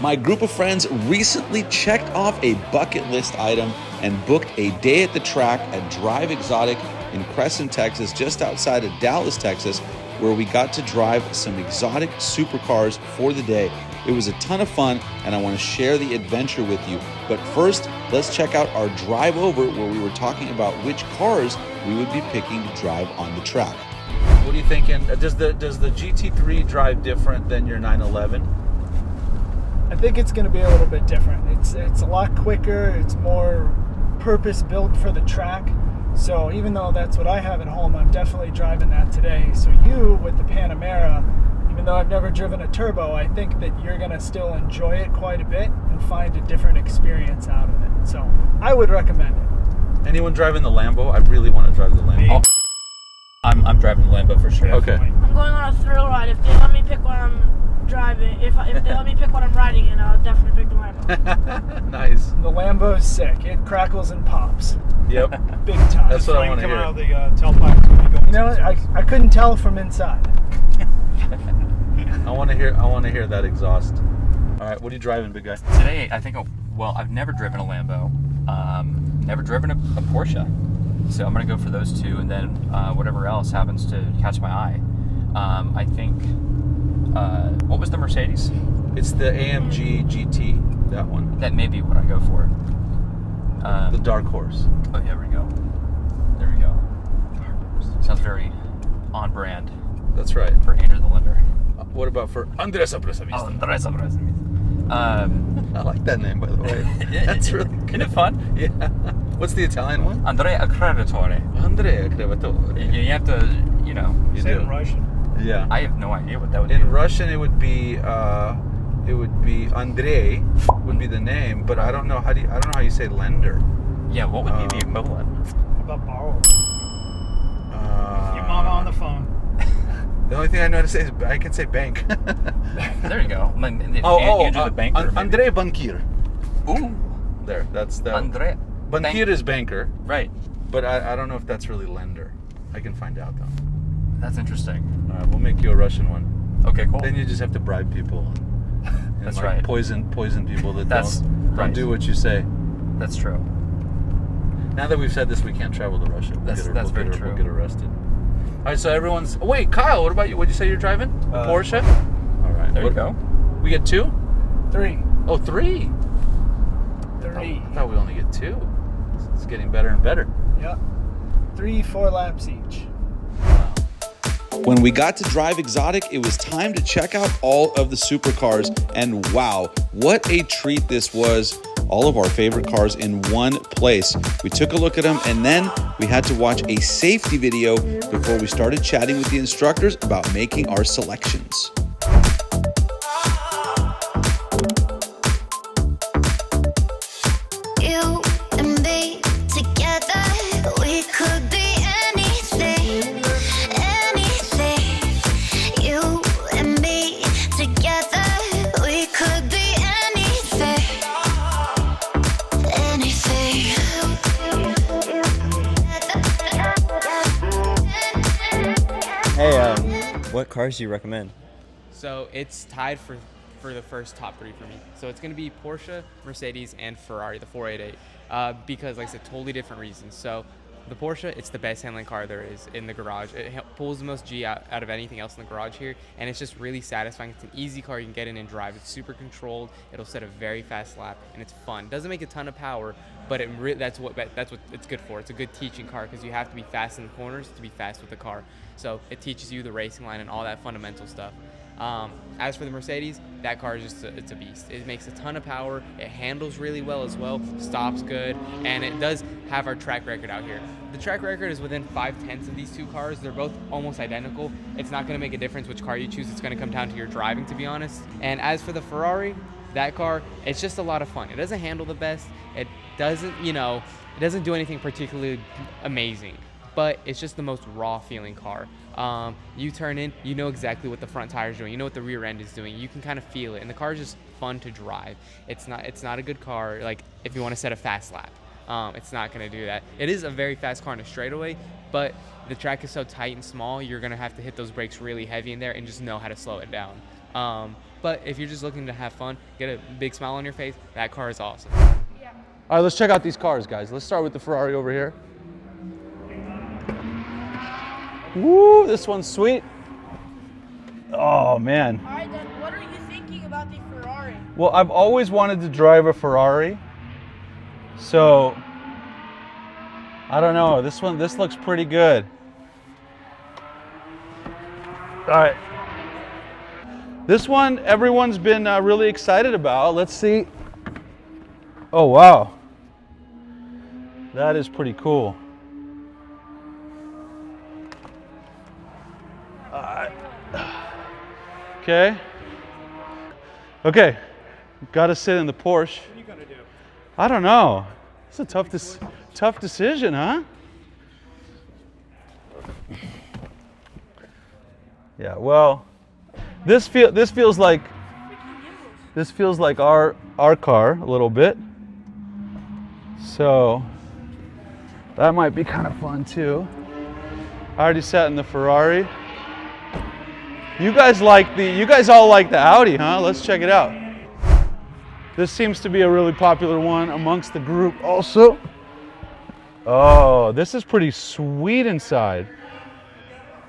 My group of friends recently checked off a bucket list item and booked a day at the track at DriveXotic in Cresson, Texas, just outside of Dallas, Texas, where we got to drive some exotic supercars for the day. It was a ton of fun, and I want to share the adventure with you. But first, let's check out our drive over where we were talking about which cars we would be picking to drive on the track. What are you thinking? Does the GT3 drive different than your 911? I think it's going to be a little bit different. It's a lot quicker. It's more purpose-built for the track. So even though that's what I have at home, I'm definitely driving that today. So you, with the Panamera, even though I've never driven a turbo, I think that you're going to still enjoy it quite a bit and find a different experience out of it. So I would recommend it. Anyone driving the Lambo? I really want to drive the Lambo. I'm driving the Lambo for sure. Okay. I'm going on a thrill ride. If they let me pick what I'm driving, if they let me pick what I'm riding in, I'll definitely pick the Lambo. Nice. The Lambo's sick. It crackles and pops. Yep. Big time. That's what I want to hear. Out of the tailpipe when you go You know, I couldn't tell from inside. I want to hear that exhaust. All right, what are you driving, big guy? Today, I think, I've never driven a Lambo. Never driven a Porsche. So I'm going to go for those two, and then whatever else happens to catch my eye. I think, what was the Mercedes? It's the AMG GT, that one. That may be what I go for. The Dark Horse. Oh, yeah, there we go. There we go. Sounds very on brand. That's right. For Andrew the Lender. What about for Andres Abrasamista? Oh, Andres Abrasamista. I like that name, by the way. That's really good. Isn't it fun? Yeah. What's the Italian one? Andrea Accreditore. Andrea Accreditore. You have to, you know. You say do. it in Russian. Yeah. I have no idea what that would be. In Russian, it would be Andrei would be the name, but I don't know how you say lender. Yeah, what would be the equivalent? How about borrow? Your mama on the phone. The only thing I know how to say is I can say bank. There you go. Andrew the banker. Andrei Bankier. Ooh. There, that's the. Andrei. Bankier is banker. Right. But I don't know if that's really lender. I can find out though. That's interesting. All right, we'll make you a Russian one. Okay, cool. Then you just have to bribe people. And That's like right. Poison people that That's don't right. do what you say. That's true. Now that we've said this, we can't travel to Russia. That's very true. We'll get arrested. All right, so everyone's. Oh, wait, Kyle, what about you? What'd you say you're driving? A Porsche. All right. There you go. We get 2? 3. Oh, 3. 3. I thought we only get 2. It's getting better and better. Yep. 3-4 laps each. When we got to DriveXotic, it was time to check out all of the supercars, and wow, what a treat this was. All of our favorite cars in one place. We took a look at them, and then we had to watch a safety video before we started chatting with the instructors about making our selections. You and me together, we could be anything, anything. You and me together, we could be anything, anything. Hey, what cars do you recommend? So it's tied for the first top 3 for me. So it's going to be Porsche, Mercedes, and Ferrari, the 488, because, like I said, totally different reasons. So the Porsche, it's the best handling car there is in the garage. It pulls the most G out of anything else in the garage here, and it's just really satisfying. It's an easy car you can get in and drive. It's super controlled. It'll set a very fast lap, and it's fun. Doesn't make a ton of power, but that's what it's good for. It's a good teaching car because you have to be fast in the corners to be fast with the car. So it teaches you the racing line and all that fundamental stuff. As for the Mercedes, that car is just it's a beast. It makes a ton of power. It handles really well as well, stops good, and it does have our track record out here. The track record is within 5/10 of these two cars. They're both almost identical. It's not going to make a difference which car you choose. It's going to come down to your driving, to be honest. And as for the Ferrari, that car, it's just a lot of fun. It doesn't handle the best. It doesn't do anything particularly amazing, but it's just the most raw feeling car. You turn in, you know exactly what the front tire is doing. You know what the rear end is doing. You can kind of feel it, and the car is just fun to drive. It's not a good car, like, if you want to set a fast lap. It's not going to do that. It is a very fast car in a straightaway, but the track is so tight and small, you're going to have to hit those brakes really heavy in there and just know how to slow it down. But if you're just looking to have fun, get a big smile on your face, that car is awesome. All right, let's check out these cars, guys. Let's start with the Ferrari over here. Woo, this one's sweet. Oh, man. All right, then what are you thinking about the Ferrari? Well, I've always wanted to drive a Ferrari. So, I don't know. This looks pretty good. All right. This one, everyone's been really excited about. Let's see. Oh, wow. That is pretty cool. Okay. Okay. Got to sit in the Porsche. What are you gonna do? I don't know. It's a tough decision, huh? Yeah. Well, this feels like our car a little bit. So that might be kind of fun too. I already sat in the Ferrari. You guys all like the Audi, huh? Let's check it out. This seems to be a really popular one amongst the group also. Oh, this is pretty sweet inside.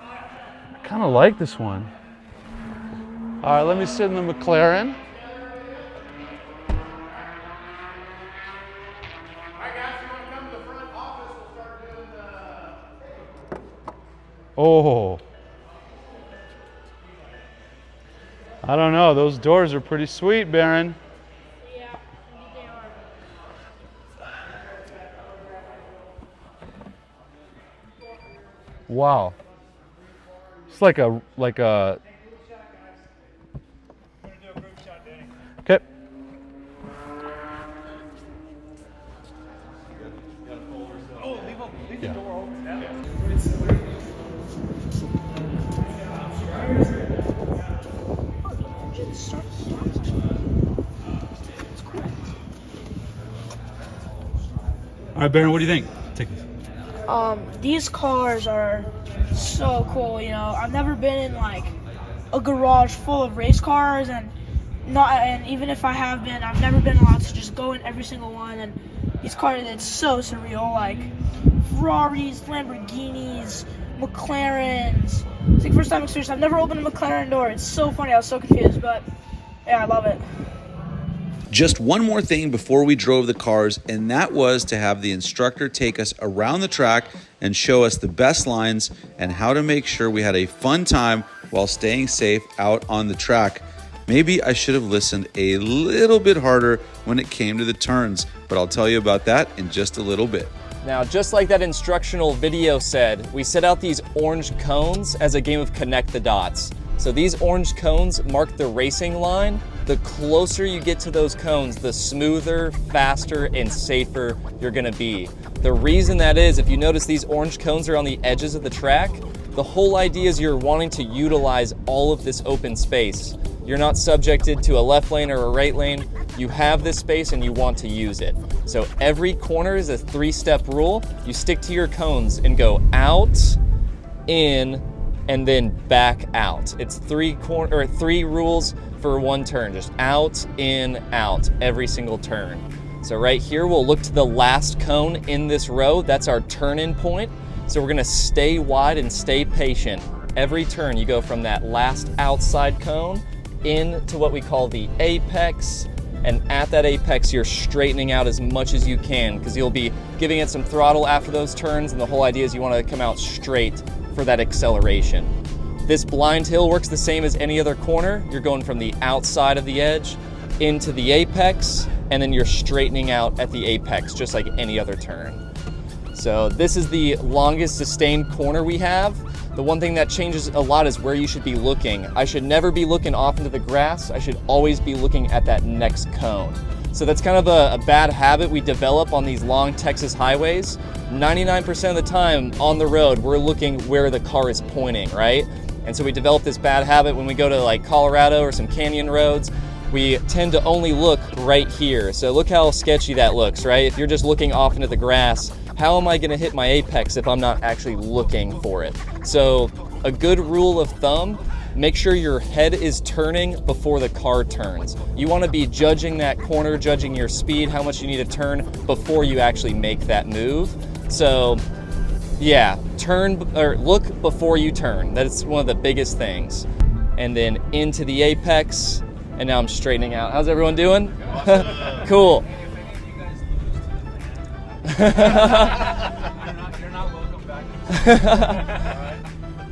I kind of like this one. All right, let me sit in the McLaren. Oh. I don't know, those doors are pretty sweet, Barron. Yeah, they are. Wow. It's like a I'm gonna do a group shot, Danny. Okay. Oh, leave the Yeah. door open. Yeah. All right, Barron, what do you think? Take this. These cars are so cool. You know, I've never been in like a garage full of race cars, and even if I have been, I've never been allowed to just go in every single one. And these cars, it's so surreal. Like Ferraris, Lamborghinis, McLarens. It's like first time experience. I've never opened a McLaren door. It's so funny. I was so confused, but yeah, I love it. Just one more thing before we drove the cars, and that was to have the instructor take us around the track and show us the best lines and how to make sure we had a fun time while staying safe out on the track. Maybe I should have listened a little bit harder when it came to the turns, but I'll tell you about that in just a little bit. Now, just like that instructional video said, we set out these orange cones as a game of connect the dots. So these orange cones mark the racing line. The closer you get to those cones, the smoother, faster, and safer you're gonna be. The reason that is, if you notice these orange cones are on the edges of the track, the whole idea is you're wanting to utilize all of this open space. You're not subjected to a left lane or a right lane. You have this space and you want to use it. So every corner is a 3-step rule. You stick to your cones and go out, in, and then back out. It's 3 rules for one turn, just out, in, out, every single turn. So right here, we'll look to the last cone in this row. That's our turn-in point. So we're gonna stay wide and stay patient. Every turn, you go from that last outside cone into what we call the apex, and at that apex, you're straightening out as much as you can because you'll be giving it some throttle after those turns, and the whole idea is you wanna come out straight for that acceleration. This blind hill works the same as any other corner. You're going from the outside of the edge into the apex, and then you're straightening out at the apex, just like any other turn. So this is the longest sustained corner we have. The one thing that changes a lot is where you should be looking. I should never be looking off into the grass. I should always be looking at that next cone. So that's kind of a bad habit we develop on these long Texas highways. 99% of the time on the road, we're looking where the car is pointing, right? And so we develop this bad habit when we go to like Colorado or some canyon roads. We tend to only look right here. So look how sketchy that looks, right? If you're just looking off into the grass, how am I gonna hit my apex if I'm not actually looking for it? So a good rule of thumb make sure your head is turning before the car turns. You want to be judging that corner, judging your speed, how much you need to turn before you actually make that move. So yeah, turn or look before you turn. That's one of the biggest things. And then into the apex, and now I'm straightening out. How's everyone doing? Cool.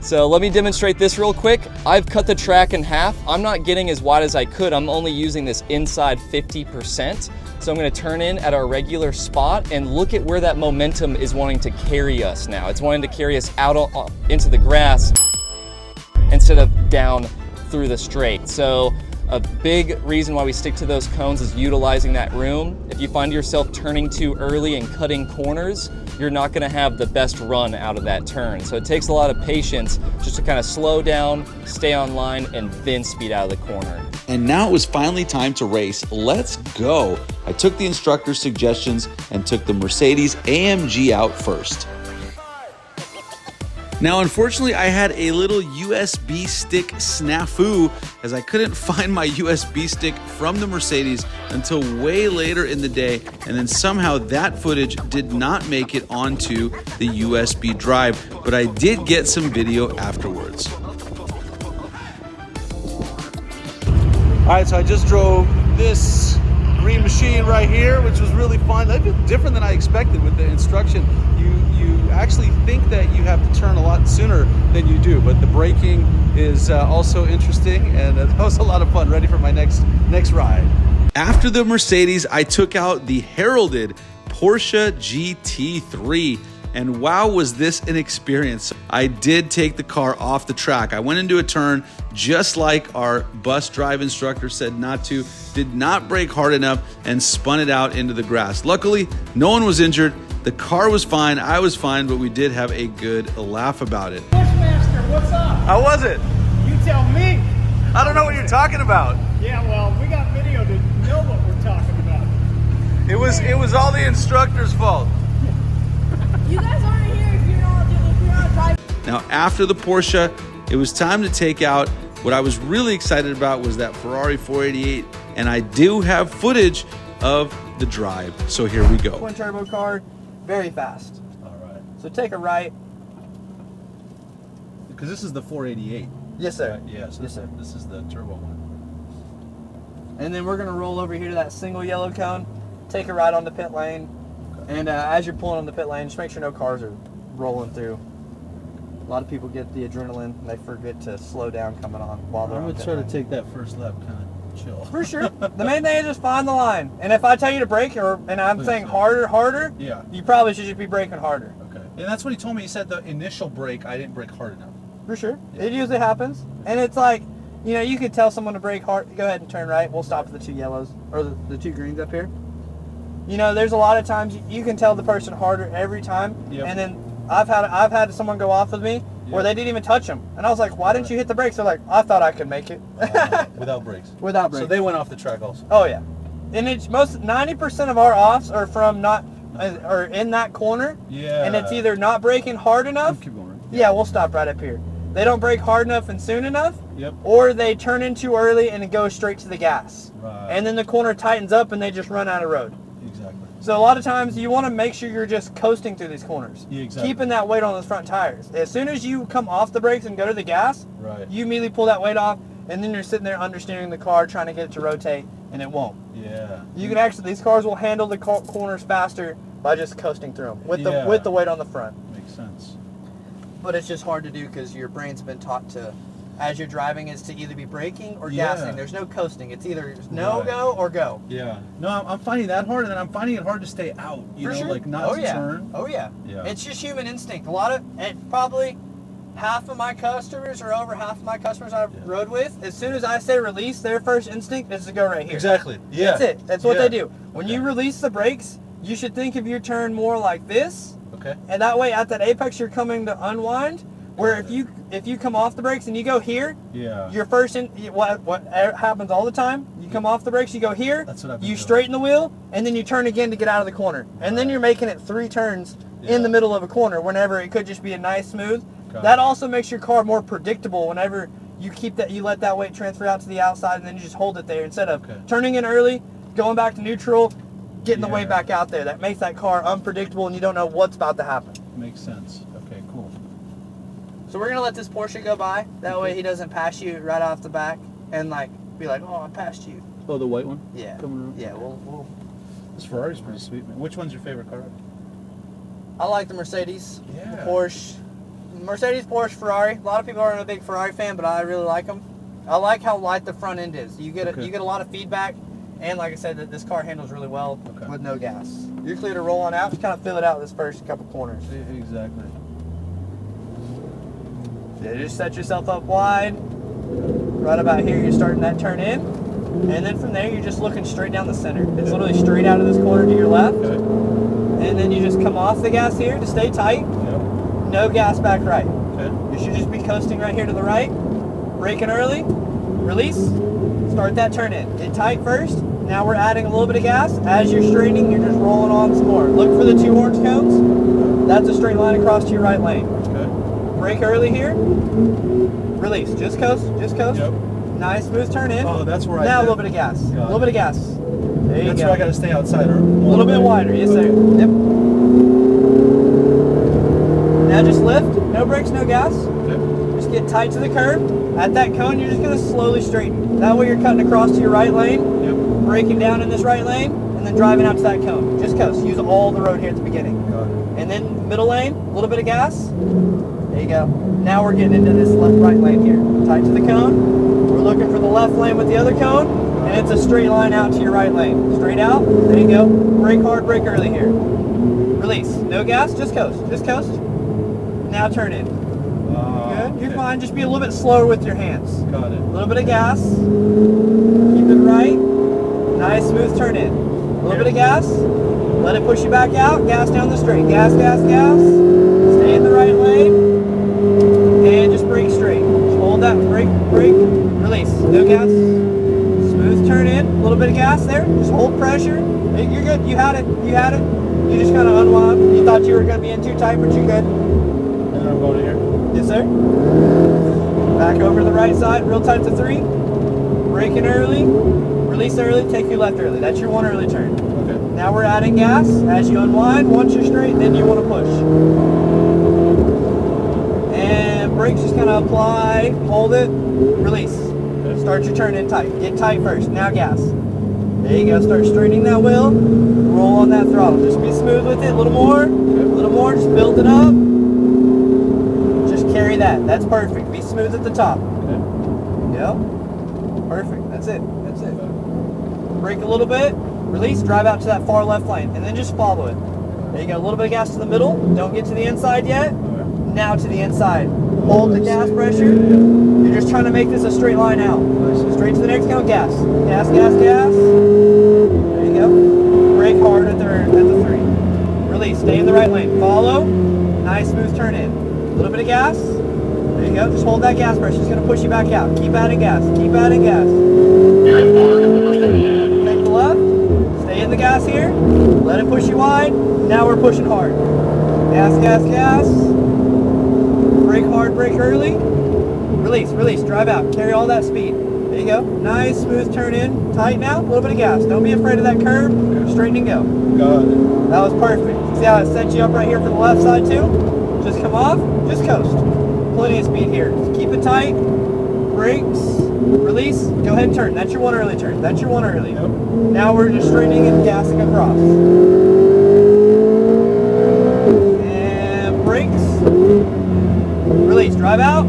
So let me demonstrate this real quick. I've cut the track in half. I'm not getting as wide as I could. I'm only using this inside 50%. So I'm gonna turn in at our regular spot and look at where that momentum is wanting to carry us now. It's wanting to carry us out into the grass instead of down through the straight. So a big reason why we stick to those cones is utilizing that room. If you find yourself turning too early and cutting corners, you're not gonna have the best run out of that turn. So it takes a lot of patience just to kind of slow down, stay on line, and then speed out of the corner. And now it was finally time to race. Let's go. I took the instructor's suggestions and took the Mercedes AMG out first. Now, unfortunately, I had a little USB stick snafu as I couldn't find my USB stick from the Mercedes until way later in the day, and then somehow that footage did not make it onto the USB drive, but I did get some video afterwards. All right, so I just drove this green machine right here, which was really fun. A bit different than I expected with the instruction. You actually think that you have to turn a lot sooner than you do, but the braking is also interesting, and that was a lot of fun. Ready for my next ride. After the Mercedes, I took out the heralded Porsche GT3. And wow, was this an experience. I did take the car off the track. I went into a turn just like our bus drive instructor said not to, did not brake hard enough, and spun it out into the grass. Luckily, no one was injured. The car was fine, I was fine, but we did have a good laugh about it. Bushmaster, what's up? How was it? You tell me. I don't know what you're talking about. Yeah, well, we got video to know what we're talking about. It was all the instructor's fault. You guys aren't here if you're not driving. Now, after the Porsche, it was time to take out. What I was really excited about was that Ferrari 488, and I do have footage of the drive. So here we go. Twin turbo car, very fast. All right. So take a right. Because this is the 488. Yes, sir. Right? Yeah, so yes, sir. This is the turbo one. And then we're gonna roll over here to that single yellow cone, take a right on the pit lane, and as you're pulling on the pit lane, just make sure no cars are rolling through. A lot of people get the adrenaline and they forget to slow down coming on while they're on pit lane. take that first lap kind of chill. For sure. The main thing is just find the line. And if I tell you to brake, and I'm saying harder, Yeah. you probably should just be braking harder. Okay. And that's what he told me. He said the initial brake, I didn't brake hard enough. For sure. It usually happens. And it's like, you know, you could tell someone to brake hard, go ahead and turn right. We'll stop at the two yellows, or the two greens up here. You know, there's a lot of times you can tell the person harder every time. Yep. And then I've had someone go off with me where they didn't even touch them. And I was like, why didn't you hit the brakes? They're like, I thought I could make it. Without brakes. Without brakes. So they went off the track also. Oh, yeah. And it's 90% of our offs are from or in that corner. Yeah. And it's either not braking hard enough. Keep going. Yeah, we'll stop right up here. They don't brake hard enough and soon enough. Yep. Or they turn in too early and it goes straight to the gas. Right. And then the corner tightens up and they just run out of road. Exactly. So a lot of times you want to make sure you're just coasting through these corners. Yeah, exactly. Keeping that weight on those front tires. As soon as you come off the brakes and go to the gas, Right. you immediately pull that weight off, and then you're sitting there understeering the car, trying to get it to rotate, and it won't. Yeah. You can actually, these cars will handle the corners faster by just coasting through them with Yeah. the weight on the front. Makes sense. But it's just hard to do because your brain's been taught to, as you're driving, is to either be braking or Yeah. gassing. There's no coasting. It's either no Right. go or go. Yeah. No, I'm finding that hard, and then I'm finding it hard to stay out. You For know, sure. like not to yeah. turn. Oh yeah. Yeah. It's just human instinct. Probably half of my customers or over half of my customers I've rode with, as soon as I say release, their first instinct is to go right here. Exactly. Yeah. That's it. That's what Yeah. they do. When you release the brakes, you should think of your turn more like this. Okay. And that way at that apex you're coming to unwind. Where if you come off the brakes and you go here, Yeah. your first what happens all the time, you come off the brakes, you go here, That's what I've been you doing. straighten the wheel, and then you turn again to get out of the corner. And then you're making it 3 turns in the middle of a corner whenever it could just be a nice smooth. Got That it. also makes your car more predictable whenever you let that weight transfer out to the outside, and then you just hold it there instead of turning in early, going back to neutral, getting the weight back out there. That makes that car unpredictable, and you don't know what's about to happen. Makes sense. Okay, cool. So we're gonna let this Porsche go by. That way he doesn't pass you right off the back and like be like, oh, I passed you. Oh, the white one? Yeah. Coming around? Yeah. We'll. This Ferrari's pretty sweet, man. Which one's your favorite car? I like the Mercedes, Yeah. the Porsche, Mercedes, Porsche, Ferrari. A lot of people aren't a big Ferrari fan, but I really like them. I like how light the front end is. You get a lot of feedback, and like I said, this car handles really well with no gas. You're clear to roll on out. Just kind of fill it out this first couple corners. Exactly. Yeah, just set yourself up wide. Right about here, you're starting that turn in. And then from there, you're just looking straight down the center. It's literally straight out of this corner to your left. And then you just come off the gas here to stay tight. No gas back right. You should just be coasting right here to the right. Braking early. Release. Start that turn in. Get tight first. Now we're adding a little bit of gas. As you're straightening, you're just rolling on some more. Look for the 2 orange cones. That's a straight line across to your right lane. Brake early here. Release. Just coast. Just coast. Nice smooth turn in. Oh, that's where now a little bit of gas. A little bit of gas. There you That's go. where I got to stay outside. A little bit wider. Yes, sir. Yep. Now just lift. No brakes, no gas. Just get tight to the curb. At that cone, you're just going to slowly straighten. That way you're cutting across to your right lane, braking down in this right lane, and then driving out to that cone. Just coast. Use all the road here at the beginning. And then middle lane, a little bit of gas. There you go. Now we're getting into this right lane here. Tight to the cone. We're looking for the left lane with the other cone, and it's a straight line out to your right lane. Straight out. There you go. Brake hard, brake early here. Release. No gas, just coast. Just coast. Now turn in. Good. You're fine. Just be a little bit slower with your hands. Got it. A little bit of gas. Keep it right. Nice smooth turn in. A little bit of gas. Let it push you back out. Gas down the straight. Gas, gas, gas. Stay in the right lane. And just brake straight. Just hold that. Brake, brake. Release. No gas. Smooth turn in. A little bit of gas there. Just hold pressure. Hey, you're good. You had it. You had it. You just kind of unwound. You thought you were going to be in too tight, but you're good. And then I'm going here. Yes, sir. Back over to the right side. Real tight to 3. Braking early. Release early. Take your left early. That's your 1 early turn. Okay. Now we're adding gas. As you unwind, once you're straight, then you want to push. And brakes just kind of apply. Hold it. Release. Start your turn in tight. Get tight first. Now gas. There you go. Start straightening that wheel. Roll on that throttle. Just be smooth with it. A little more. A little more. Just build it up. Just carry that. That's perfect. Be smooth at the top. Yep. Perfect. That's it. That's it. Brake a little bit. Release. Drive out to that far left lane. And then just follow it. There you go. A little bit of gas to the middle. Don't get to the inside yet. Now to the inside. Hold the gas pressure. You're just trying to make this a straight line out. Straight to the next count. Gas. Gas, gas, gas. There you go. Brake hard at the 3. Release. Stay in the right lane. Follow. Nice smooth turn in. A little bit of gas. There you go. Just hold that gas pressure. It's going to push you back out. Keep adding gas. Keep adding gas. Take the left. Stay in the gas here. Let it push you wide. Now we're pushing hard. Gas, gas, gas. Brake hard, brake early. Release, release, drive out. Carry all that speed. There you go. Nice, smooth turn in. Tight now. A little bit of gas. Don't be afraid of that curve. Straighten and go. Got it. That was perfect. See how it set you up right here for the left side too? Just come off. Just coast. Plenty of speed here. Just keep it tight. Brakes. Release. Go ahead and turn. That's your 1 early turn. That's your 1 early. Yep. Now we're just straightening and gassing across. And brakes. Release. Drive out.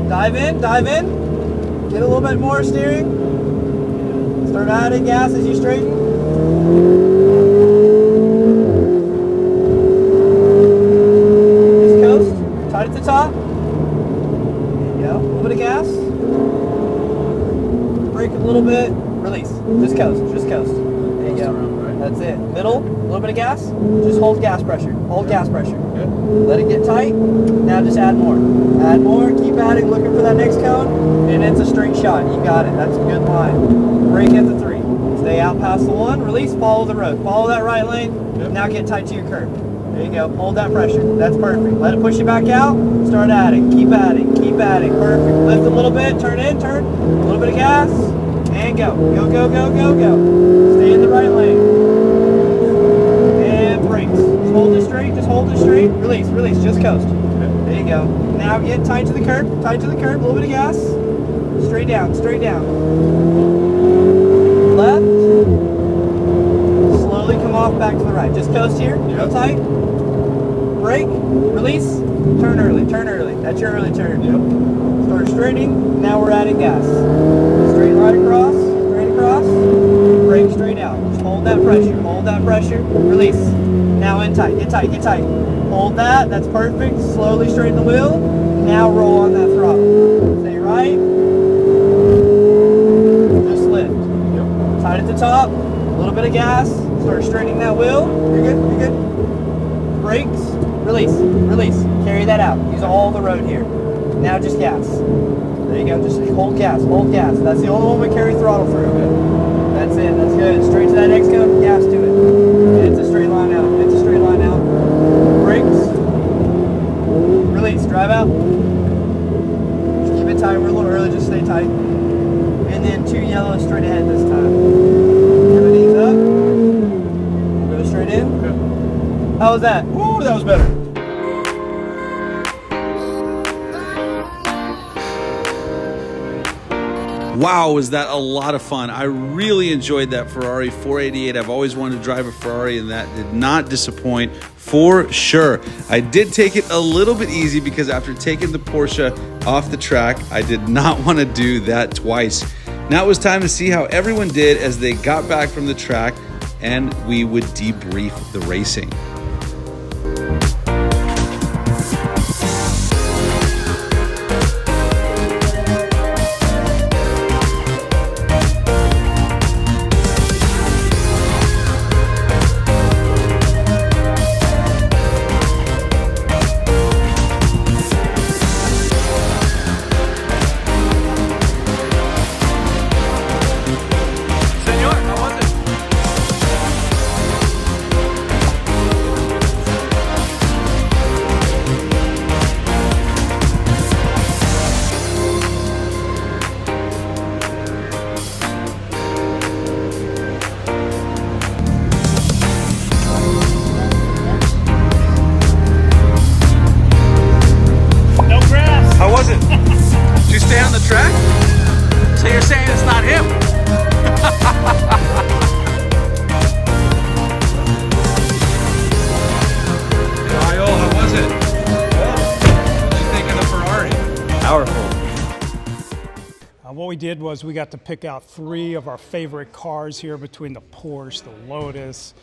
Dive in. Dive in. Get a little bit more steering. Start adding gas as you straighten. Just coast. Tight at the top. There you go. A little bit of gas. Brake a little bit. Release. Just coast. Just coast. There you go. That's it. Middle. A little bit of gas. Just hold gas pressure. Hold gas pressure. Let it get tight. Now just add more. Add more. Keep adding. Looking for that next cone. And it's a straight shot. You got it. That's a good line. Brake at the 3. Stay out past the 1. Release. Follow the road. Follow that right lane. Now get tight to your curb. There you go. Hold that pressure. That's perfect. Let it push you back out. Start adding. Keep adding. Keep adding. Perfect. Lift a little bit. Turn in. Turn. A little bit of gas. And go. Go, go, go, go, go. Stay in the right lane. And brakes. Just hold it straight. Just hold it straight. Release. Release. Just coast. There you go. Now get tight to the curb. Tight to the curb. A little bit of gas. Straight down. Straight down. Left. Slowly come off back to the right. Just coast here. Go tight. Brake. Release. Turn early. Turn early. That's your early turn. Start straightening. Now we're adding gas. Straight right across. Straight across. Brake straight out. Just hold that pressure. Hold that pressure. Release. Now in tight. Get tight. Get tight. Hold that. That's perfect. Slowly straighten the wheel. Now roll on that throttle. Stay right. Just lift. Tight at the top. A little bit of gas. Start straightening that wheel. You're good. You're good. Brakes. Release. Release. Carry that out. Use all the road here. Now just gas. There you go. Just hold gas. Hold gas. That's the only one we carry throttle through. That's it. That's good. Straight to that next cone. Gas to it. It's a straight line out. It's a straight line out. Brakes. Release. Drive out. Just keep it tight. We're a little early. Just stay tight. And then 2 yellows straight ahead this time. Everything's up. Go straight in. Okay. How was that? Ooh, that was better. Wow, was that a lot of fun. I really enjoyed that Ferrari 488. I've always wanted to drive a Ferrari, and that did not disappoint for sure. I did take it a little bit easy because after taking the Porsche off the track, I did not want to do that twice. Now it was time to see how everyone did as they got back from the track, and we would debrief the racing. What we did was we got to pick out 3 of our favorite cars here between the Porsche, the Lotus,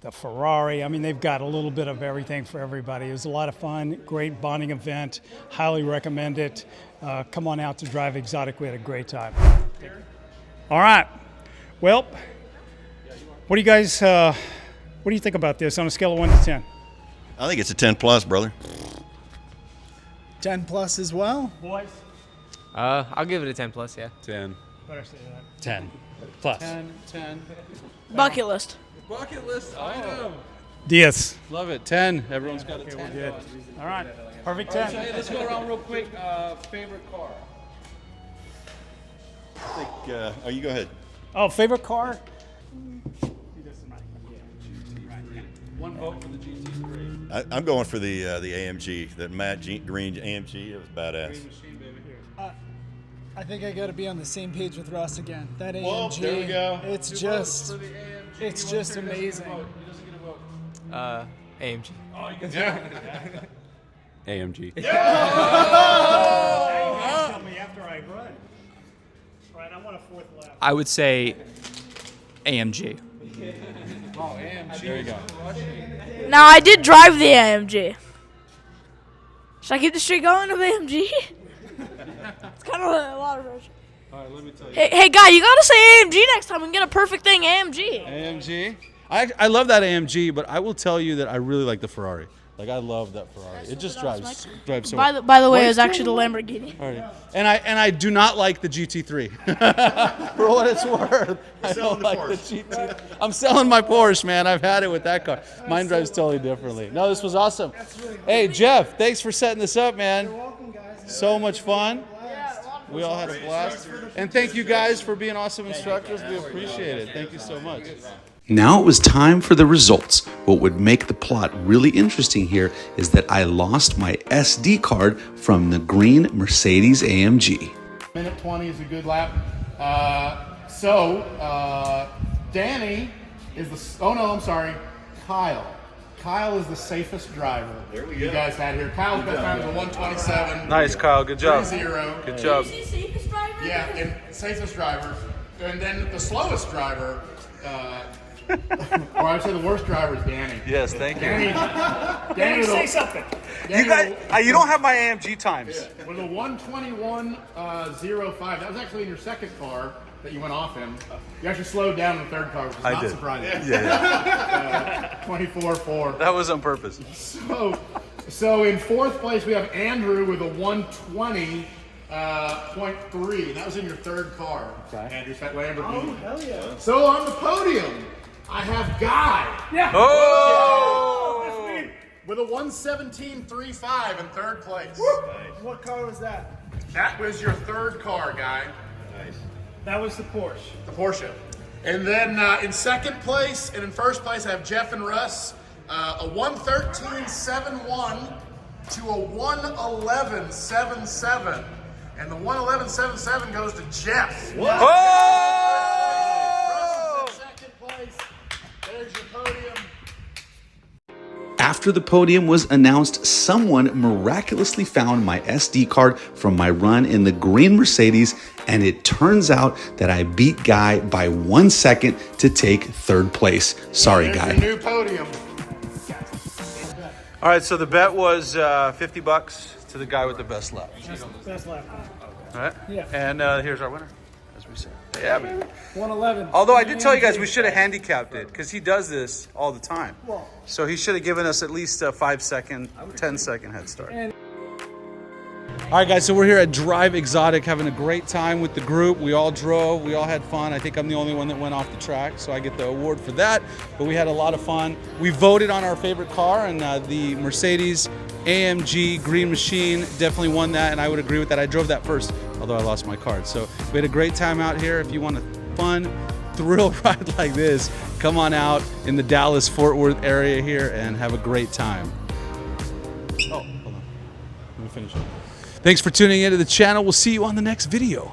the Ferrari. I mean, they've got a little bit of everything for everybody. It was a lot of fun, great bonding event. Highly recommend it. Come on out to DriveXotic. We had a great time. All right. Well, what do you guys, what do you think about this on a scale of 1 to 10? I think it's a 10 plus, brother. 10 plus as well. Boys? I'll give it a 10 plus, yeah. 10. Better say that. 10 plus. 10. Bucket list. Bucket list item. Diaz. Love it. 10. Everyone's got a 10. We're good. All right. Perfect 10. Hey, let's go around real quick. Favorite car? I think, you go ahead. Oh, favorite car? One vote for the GT3. I'm going for the AMG, that matte green AMG. It was badass. I think I got to be on the same page with Ross again. That AMG, Well, there we go. it's Two just, votes for the AMG. it's Who just doesn't get a amazing. vote? Who doesn't get a vote? AMG. Oh, you can AMG. Tell me after I run. All right, I want a 4th lap. I would say AMG. Oh, AMG. There you go. Now, I did drive the AMG. Should I keep the streak going of AMG? It's kind of a lot of pressure. All right, let me tell you. Hey, guy, you gotta say AMG next time and get a perfect thing AMG. AMG. I love that AMG, but I will tell you that I really like the Ferrari. Like, I love that Ferrari. It just drives so By the way, it was actually the Lamborghini. All right. And I do not like the GT3. For what it's worth, I don't like the GT3. I'm selling my Porsche, man. I've had it with that car. Mine drives totally differently. No, this was awesome. Hey, Jeff, thanks for setting this up, man. You're welcome, guys. So much fun. We all had a blast. And thank you guys for being awesome instructors. We appreciate it. Thank you so much. Now it was time for the results. What would make the plot really interesting here is that I lost my SD card from the green Mercedes AMG. Minute 20 is a good lap. Danny is the, oh no, I'm sorry, Kyle. Kyle is the safest driver. There we go. You guys had here. Kyle's best time is a 127. Nice, Kyle. Good job. 3-0. Good job. Did you say safest driver? Yeah, and safest driver. And then the slowest driver, or I would say the worst driver is Danny. Yes, thank you. Danny Say something. You don't have my AMG times. With a 121.05. That was actually in your second car that you went off in. You actually slowed down in the third car, which is not surprising. Yeah. 24.4. That was on purpose. So in fourth place we have Andrew with a 120.3. That was in your third car. Okay. Andrew's that Lamborghini. Oh, hell yeah. So on the podium, I have Guy. Yeah. Oh! That's me. With a 117.35 in third place. Nice. What car was that? That was your third car, Guy. Nice. That was the Porsche. The Porsche. And then in second place and in first place, I have Jeff and Russ. A 113.71 to a 111.77. And the 111.77 goes to Jeff. What? Oh! Russ is in second place. There's your podium. After the podium was announced, someone miraculously found my SD card from my run in the green Mercedes, and it turns out that I beat Guy by 1 second to take third place. Sorry, There's Guy. your new podium. All right, so the bet was $50 to the guy with the best lap. Best lap. All right? Yeah. And here's our winner, as we said. Yeah, baby. 111. Although I did tell you guys we should have handicapped it because he does this all the time. So he should have given us at least a 5-second, 10-second head start. All right, guys, so we're here at DriveXotic having a great time with the group. We all drove. We all had fun. I think I'm the only one that went off the track, so I get the award for that. But we had a lot of fun. We voted on our favorite car, and the Mercedes AMG Green Machine definitely won that, and I would agree with that. I drove that first, although I lost my card. So we had a great time out here. If you want a fun thrill ride like this, come on out in the Dallas-Fort Worth area here and have a great time. Oh, hold on. Let me finish it. Thanks for tuning into the channel. We'll see you on the next video.